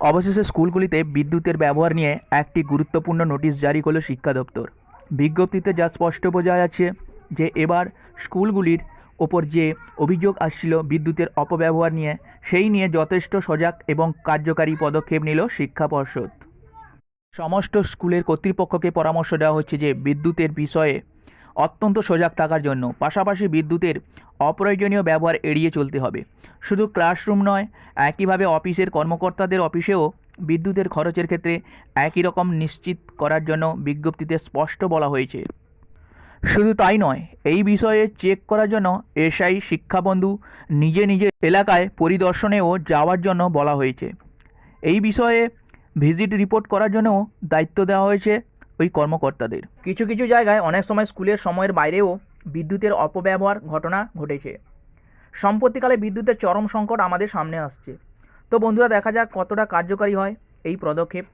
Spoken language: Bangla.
অবশেষে স্কুলগুলিতে বিদ্যুতের ব্যবহার নিয়ে একটি গুরুত্বপূর্ণ নোটিশ জারি করল শিক্ষা দপ্তর। বিজ্ঞপ্তিতে যা স্পষ্ট বোঝা যাচ্ছে যে এবার স্কুলগুলির ওপর যে অভিযোগ আসছিল বিদ্যুতের অপব্যবহার নিয়ে, সেই নিয়ে যথেষ্ট সজাগ এবং কার্যকারী পদক্ষেপ নিল শিক্ষা পর্ষদ। সমস্ত স্কুলের কর্তৃপক্ষকে পরামর্শ দেওয়া হচ্ছে যে বিদ্যুতের বিষয়ে অত্যন্ত সজাগ থাকার জন্য, পাশাপাশি বিদ্যুতের অপ্রয়োজনীয় ব্যবহার এড়িয়ে চলতে হবে। শুধু ক্লাসরুম নয়, একইভাবে অফিসের কর্মকর্তাদের অফিসেও বিদ্যুতের খরচের ক্ষেত্রে একই রকম নিশ্চিত করার জন্য বিজ্ঞপ্তিতে স্পষ্ট বলা হয়েছে। শুধু তাই নয়, এই বিষয়ে চেক করার জন্য এসআই শিক্ষাবন্ধু নিজে এলাকায় পরিদর্শনেও যাওয়ার জন্য বলা হয়েছে। এই বিষয়ে ভিজিট রিপোর্ট করার জন্যও দায়িত্ব দেওয়া হয়েছে ওই কর্মকর্তাদের। কিছু কিছু জায়গায় অনেক সময় স্কুলের সময়ের বাইরেও বিদ্যুতের অপব্যবহার ঘটনা ঘটেছে। সম্প্রতিকালে বিদ্যুতের চরম সংকট আমাদের সামনে আসছে। তো বন্ধুরা, দেখা যাক কতটা কার্যকারী হয় এই পদক্ষেপ।